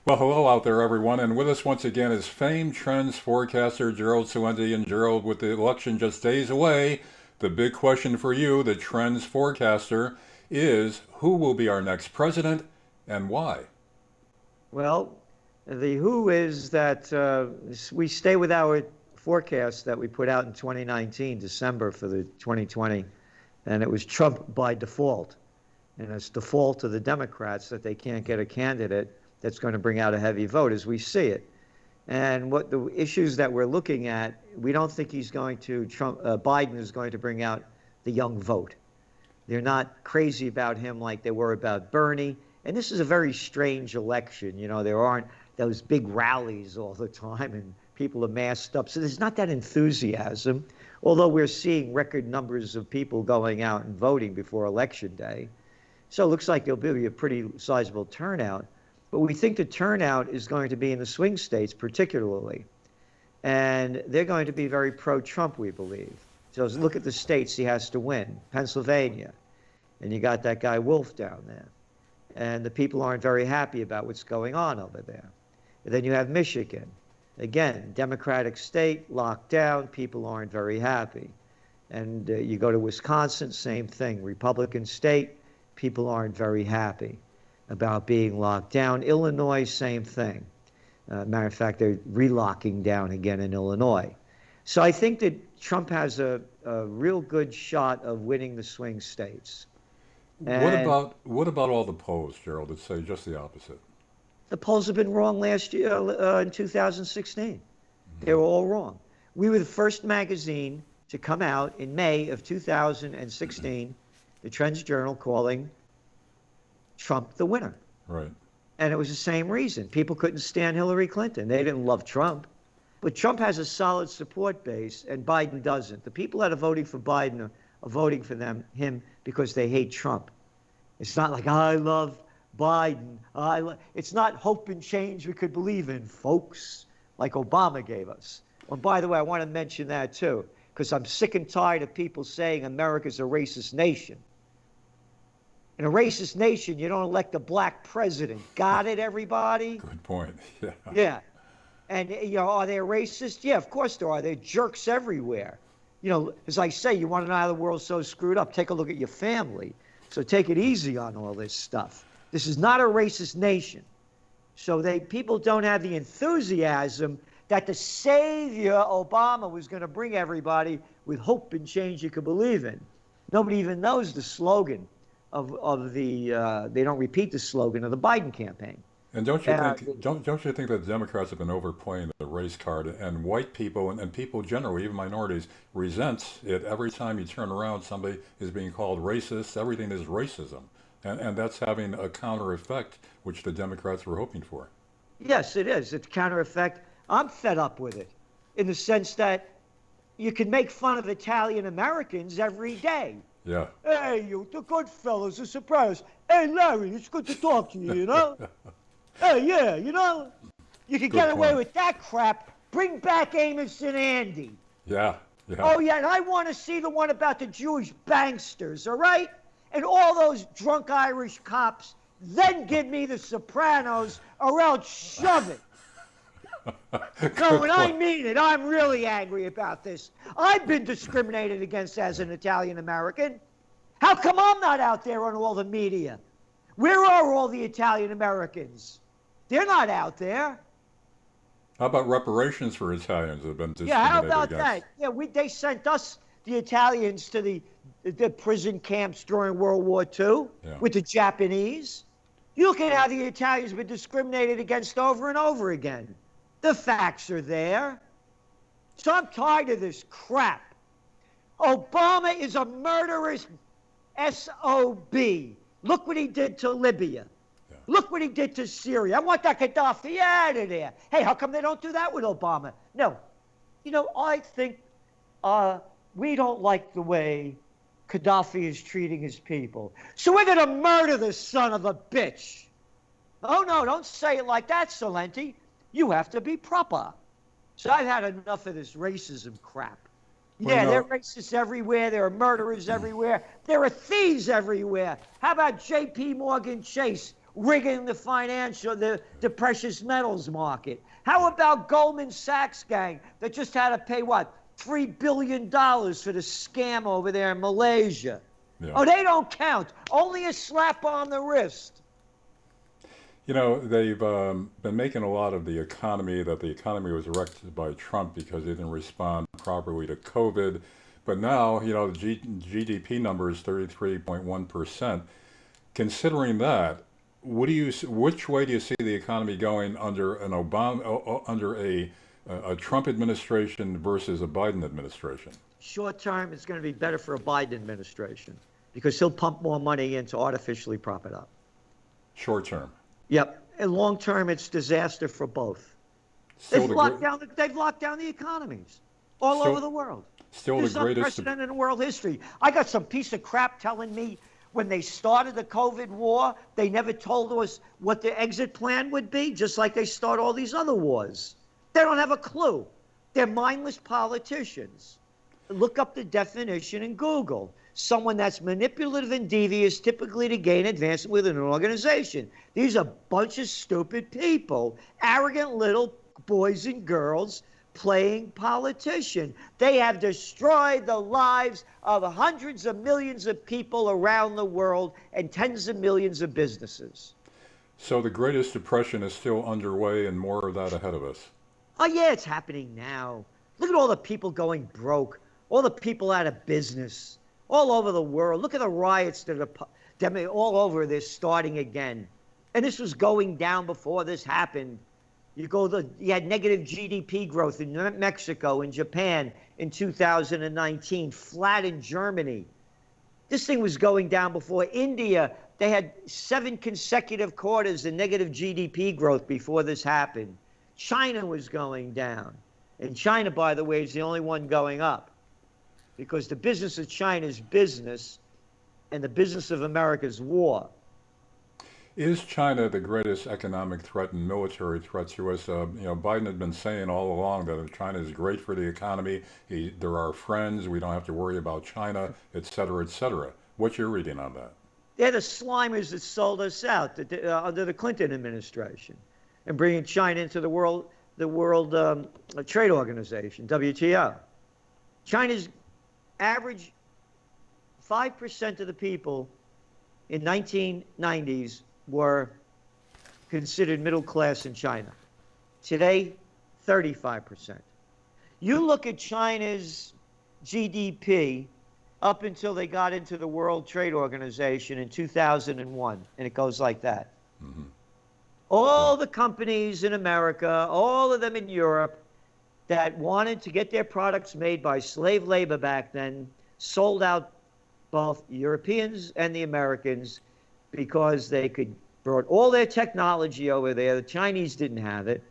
Well, hello out there, everyone, and with us once again is famed Trends Forecaster Gerald Celente. And Gerald, with the election just days away, the big question for you, the Trends Forecaster, is who will be our next president and why? Well, the who is that we stay with our forecast that we put out in 2019, December for the 2020, and it was Trump by default. And it's default to the Democrats that they can't get a candidate that's going to bring out a heavy vote as we see it. And what the issues that we're looking at, we don't think Biden is going to bring out the young vote. They're not crazy about him like they were about Bernie. And this is a very strange election. You know, there aren't those big rallies all the time and people are masked up. So there's not that enthusiasm, although we're seeing record numbers of people going out and voting before Election Day. So it looks like there'll be a pretty sizable turnout. But we think the turnout is going to be in the swing states particularly. And they're going to be very pro-Trump, we believe. So look at the states he has to win. Pennsylvania. And you got that guy Wolf down there. And the people aren't very happy about what's going on over there. And then you have Michigan. Again, Democratic state, locked down, people aren't very happy. And you go to Wisconsin, same thing. Republican state, people aren't very happy about being locked down. Illinois, same thing. Matter of fact, they're relocking down again in Illinois. So I think that Trump has a real good shot of winning the swing states. What about all the polls, Gerald, that say just the opposite? The polls have been wrong last year in 2016. They were all wrong. We were the first magazine to come out in May of 2016, the Trends Journal, calling Trump the winner. Right. And it was the same reason. People couldn't stand Hillary Clinton. They didn't love Trump. But Trump has a solid support base, and Biden doesn't. The people that are voting for Biden are voting for him because they hate Trump. It's not like, I love Biden. It's not hope and change we could believe in, folks, like Obama gave us. And by the way, I want to mention that too, because I'm sick and tired of people saying America's a racist nation. In a racist nation, you don't elect a black president. Got it, everybody? Good point. Yeah. Yeah. And, you know, are they racist? Yeah, of course there are. They're jerks everywhere. You know, as I say, you want to know how the world's so screwed up, take a look at your family. So take it easy on all this stuff. This is not a racist nation. So people don't have the enthusiasm that the savior Obama was going to bring everybody with hope and change you could believe in. Nobody even knows the slogan they don't repeat the slogan of the Biden campaign. And don't you think that the Democrats have been overplaying the race card, and white people and people generally, even minorities, resents it every time you turn around, somebody is being called racist. Everything is racism, and that's having a counter effect, which the Democrats were hoping for. Yes, it is. It's a counter effect. I'm fed up with it, in the sense that you can make fun of Italian Americans every day. Yeah. Hey, you, the good fellas, the Sopranos. Hey, Larry, it's good to talk to you, you know? Hey, yeah, you know, you can get away with that crap. Bring back Amos and Andy. Yeah, yeah. Oh, yeah, and I want to see the one about the Jewish banksters, all right? And all those drunk Irish cops. Then give me the Sopranos, or else shove it. No, and I mean it. I'm really angry about this. I've been discriminated against as an Italian American. How come I'm not out there on all the media? Where are all the Italian Americans? They're not out there. How about reparations for Italians that have been discriminated Yeah, how about against? that? Yeah, they sent us, the Italians, to the prison camps during World War II with the Japanese. You look at how the Italians have been discriminated against over and over again. The facts are there. So I'm tired of this crap. Obama is a murderous SOB. Look what he did to Libya. Yeah. Look what he did to Syria. I want that Gaddafi out of there. Hey, how come they don't do that with Obama? No. You know, I think we don't like the way Gaddafi is treating his people. So we're going to murder this son of a bitch. Oh, no, don't say it like that, Celente. You have to be proper. So I've had enough of this racism crap. Yeah, there are racists everywhere. There are murderers everywhere. There are thieves everywhere. How about J.P. Morgan Chase? rigging the precious metals market? How about Goldman Sachs gang that just had to pay what, $3 billion for the scam over there in Malaysia? Yeah. Oh, they don't count. Only a slap on the wrist. You know, they've been making a lot of the economy, that the economy was wrecked by Trump because he didn't respond properly to COVID. But now, you know, the GDP number is 33.1%. Considering that, which way do you see the economy going under an under a Trump administration versus a Biden administration? Short term, it's going to be better for a Biden administration because he'll pump more money in to artificially prop it up. Short term. Yep. And long term, it's disaster for both. They've locked down the economies all over the world. Still There's the greatest. unprecedented in world history. I got some piece of crap telling me when they started the COVID war, they never told us what the exit plan would be, just like they start all these other wars. They don't have a clue. They're mindless politicians. Look up the definition in Google. Someone that's manipulative and devious, typically to gain advancement within an organization. These are a bunch of stupid people, arrogant little boys and girls playing politician. They have destroyed the lives of hundreds of millions of people around the world and tens of millions of businesses. So the greatest depression is still underway and more of that ahead of us. Oh, yeah, it's happening now. Look at all the people going broke, all the people out of business, all over the world. Look at the riots that are all over this starting again. And this was going down before this happened. You had negative GDP growth in Mexico and Japan in 2019, flat in Germany. This thing was going down before India. They had 7 consecutive quarters of negative GDP growth before this happened. China was going down. And China, by the way, is the only one going up. Because the business of China is business, and the business of America is war. Is China the greatest economic threat and military threat to us? Biden had been saying all along that China is great for the economy. They're our friends. We don't have to worry about China, et cetera, et cetera. What's your reading on that? They're the slimers that sold us out under the Clinton administration and bringing China into the World Trade Organization, WTO. China's average 5% of the people in 1990s were considered middle class in China. Today, 35%. You look at China's GDP up until they got into the World Trade Organization in 2001, and it goes like that. Mm-hmm. All the companies in America, all of them in Europe that wanted to get their products made by slave labor back then sold out both Europeans and the Americans because they brought all their technology over there. The Chinese didn't have it.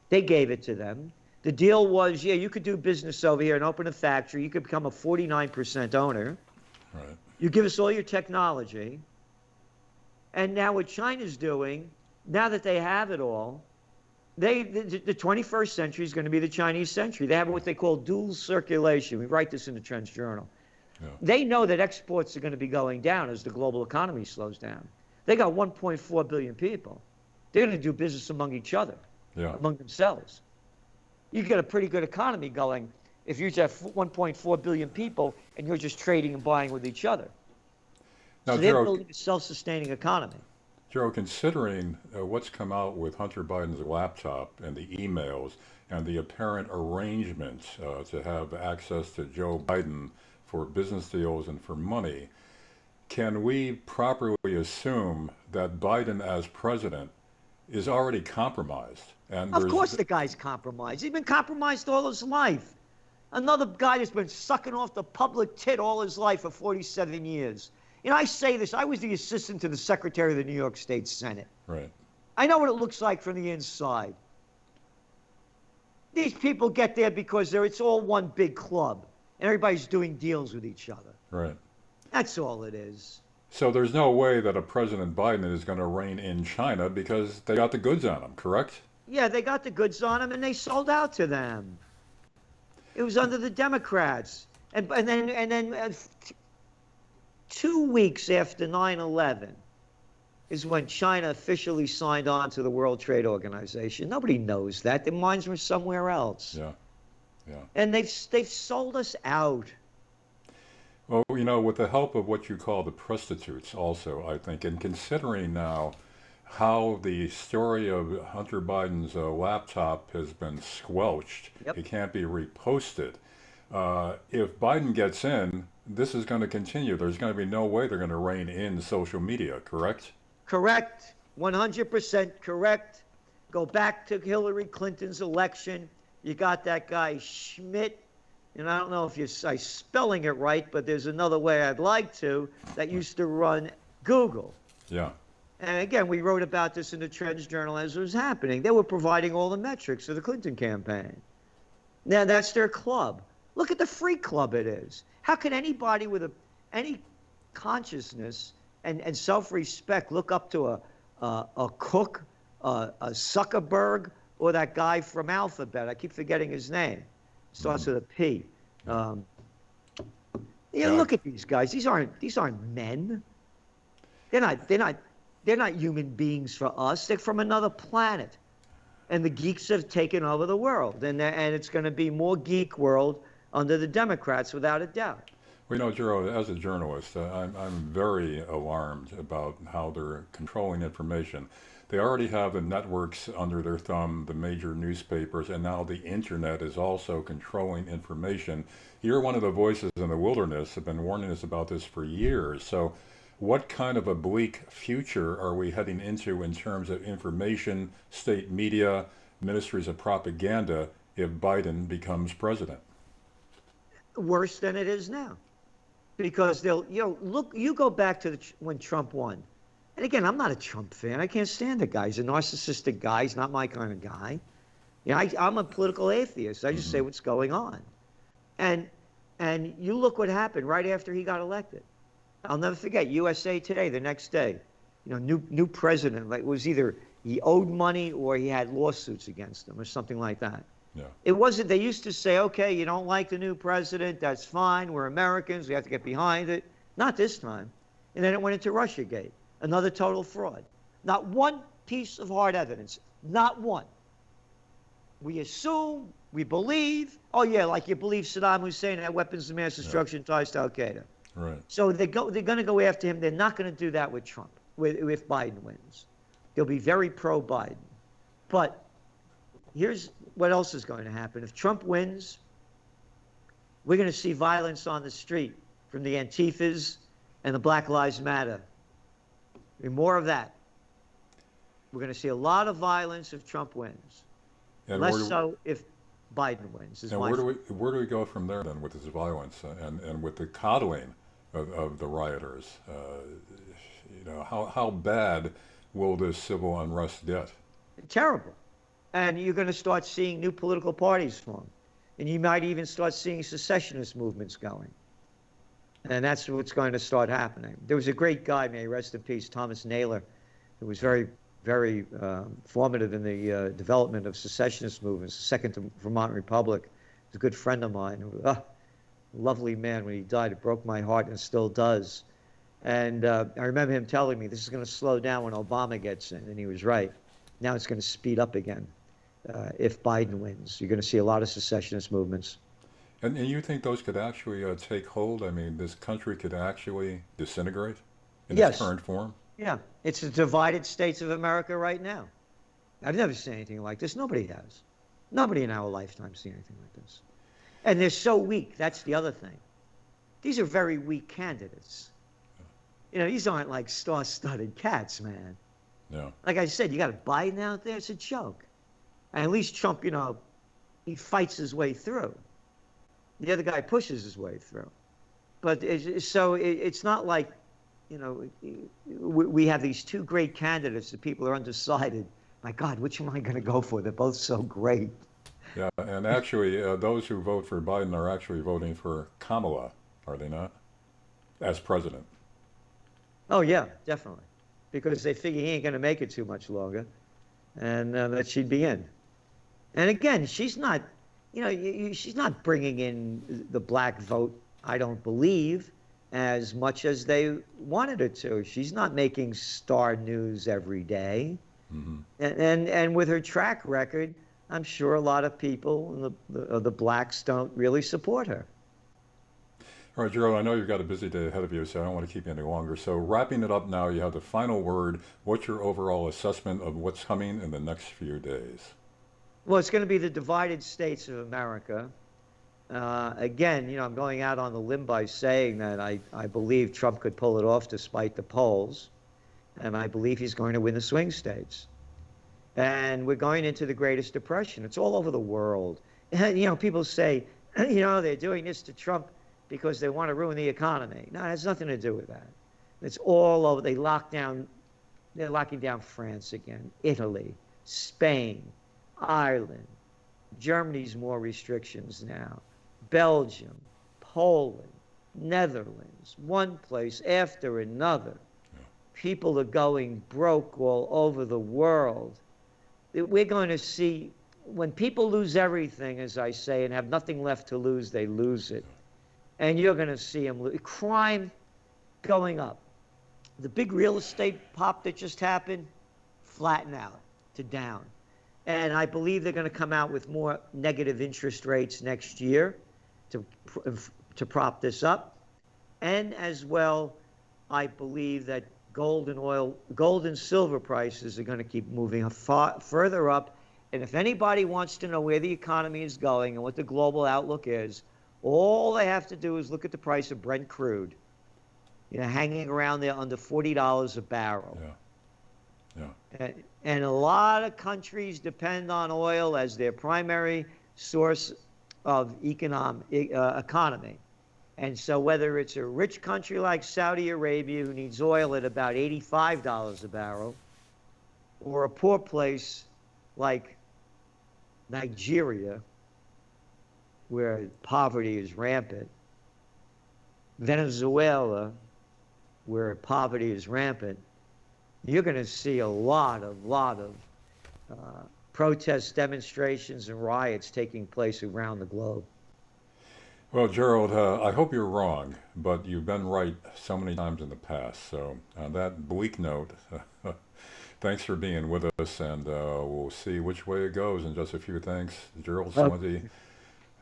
They gave it to them. The deal was, yeah, you could do business over here and open a factory. You could become a 49% owner. Right. You give us all your technology. And now what China's doing, now that they have it all, the 21st century is going to be the Chinese century. They have what they call dual circulation. We write this in the Trends Journal. Yeah. They know that exports are going to be going down as the global economy slows down. They got 1.4 billion people. They're going to do business among each other, among themselves. You get a pretty good economy going if you just have 1.4 billion people and you're just trading and buying with each other. Now, so they're building a self-sustaining economy. Joe, considering what's come out with Hunter Biden's laptop and the emails and the apparent arrangement to have access to Joe Biden for business deals and for money, can we properly assume that Biden as president is already compromised? And of course the guy's compromised. He's been compromised all his life. Another guy that's been sucking off the public tit all his life for 47 years. You know, I say this, I was the assistant to the Secretary of the New York State Senate. Right. I know what it looks like from the inside. These people get there because it's all one big club, and everybody's doing deals with each other. Right. That's all it is. So there's no way that a President Biden is going to reign in China because they got the goods on him, correct? Yeah, they got the goods on him, and they sold out to them. It was under the Democrats. And then 2 weeks after 9/11, is when China officially signed on to the World Trade Organization. Nobody knows that. Their minds were somewhere else. Yeah. Yeah. And they've sold us out. Well, you know, with the help of what you call the prostitutes, also, I think, and considering now how the story of Hunter Biden's laptop has been squelched, Yep. it can't be reposted. If Biden gets in, this is going to continue. There's going to be no way they're going to rein in social media, correct? Correct. 100% correct. Go back to Hillary Clinton's election. You got that guy Schmidt, and I don't know if I'm spelling it right, but there's another way I'd like to, that used to run Google. Yeah. And again, we wrote about this in the Trends Journal as it was happening. They were providing all the metrics for the Clinton campaign. Now, that's their club. Look at the free club it is. How can anybody with any consciousness and self-respect look up to a Cook, a Zuckerberg, or that guy from Alphabet? I keep forgetting his name. Starts with a P. Look at these guys. These aren't men. They're not human beings for us. They're from another planet. And the geeks have taken over the world. And it's going to be more geek world under the Democrats, without a doubt. Well, you know, Gerald, as a journalist, I'm very alarmed about how they're controlling information. They already have the networks under their thumb, the major newspapers, and now the internet is also controlling information. You're one of the voices in the wilderness, have been warning us about this for years. So what kind of a bleak future are we heading into in terms of information, state media, ministries of propaganda if Biden becomes president? Worse than it is now. Because look, you go back to when Trump won. And again, I'm not a Trump fan. I can't stand the guy. He's a narcissistic guy. He's not my kind of guy. I'm a political atheist. I just say what's going on. And you look what happened right after he got elected. I'll never forget USA Today the next day. New president. Like, it was either he owed money or he had lawsuits against him or something like that. Yeah. It wasn't. They used to say, okay, you don't like the new president, that's fine. We're Americans. We have to get behind it. Not this time. And then it went into Russiagate, another total fraud. Not one piece of hard evidence. Not one. We assume, we believe. Oh yeah, like you believe Saddam Hussein had weapons of mass destruction ties to Al Qaeda. Right. So they're going to go after him. They're not going to do that with Trump. If Biden wins, they'll be very pro-Biden. But here's what else is going to happen. If Trump wins, we're going to see violence on the street from the Antifas and the Black Lives Matter. More of that. We're going to see a lot of violence if Trump wins. And less so if Biden wins. And where do we go from there then with this violence and with the coddling of the rioters? How bad will this civil unrest get? Terrible. And you're going to start seeing new political parties form. And you might even start seeing secessionist movements going. And that's what's going to start happening. There was a great guy, may he rest in peace, Thomas Naylor, who was very, very formative in the development of secessionist movements, the Second to Vermont Republic. He's a good friend of mine. Lovely man. When he died, it broke my heart, and it still does. And I remember him telling me, this is going to slow down when Obama gets in, and he was right. Now it's going to speed up again if Biden wins. You're going to see a lot of secessionist movements. And you think those could actually take hold? I mean, this country could actually disintegrate in its current form? Yeah. It's the divided states of America right now. I've never seen anything like this. Nobody has. Nobody in our lifetime seen anything like this. And they're so weak. That's the other thing. These are very weak candidates. These aren't like star-studded cats, man. Yeah. Like I said, you got a Biden out there. It's a joke. And at least Trump, he fights his way through. The other guy pushes his way through. But it's not like, we have these two great candidates that people are undecided. My God, which am I going to go for? They're both so great. Yeah, and actually, those who vote for Biden are actually voting for Kamala, are they not? As president. Oh, yeah, definitely. Because they figure he ain't going to make it too much longer, and that she'd be in. And again, she's not, she's not bringing in the black vote, I don't believe. as much as they wanted her to. She's not making star news every day. Hmm. And with her track record, I'm sure a lot of people, the blacks, don't really support her. All right, Gerald, I know you've got a busy day ahead of you, so I don't want to keep you any longer. So, wrapping it up now, you have the final word. What's your overall assessment of what's coming in the next few days? Well, it's going to be the divided states of America. Again, I'm going out on the limb by saying that I believe Trump could pull it off despite the polls, and I believe he's going to win the swing states. And we're going into the greatest depression. It's all over the world. People say, they're doing this to Trump because they want to ruin the economy. No, it has nothing to do with that. It's all over. They're locking down France again, Italy, Spain, Ireland, Germany's more restrictions now, Belgium, Poland, Netherlands, one place after another. People are going broke all over the world. We're going to see, when people lose everything, as I say, and have nothing left to lose, they lose it. And you're going to see them lose. Crime going up. The big real estate pop that just happened, flatten out to down. And I believe they're going to come out with more negative interest rates next year to prop this up. And as well, I believe that gold and silver prices are going to keep moving further up. And if anybody wants to know where the economy is going and what the global outlook is, all they have to do is look at the price of Brent crude, hanging around there under $40 a barrel. Yeah. And a lot of countries depend on oil as their primary source of economy. And so whether it's a rich country like Saudi Arabia, who needs oil at about $85 a barrel, or a poor place like Nigeria, where poverty is rampant, Venezuela, where poverty is rampant, you're going to see a lot of protests, demonstrations, and riots taking place around the globe. Well, Gerald, I hope you're wrong, but you've been right so many times in the past. So, on that bleak note, thanks for being with us, and we'll see which way it goes in just a few. Thanks, Gerald Celente,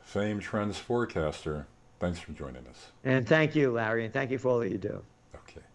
famed Trends Forecaster. Thanks for joining us. And thank you, Larry, and thank you for all that you do. Okay.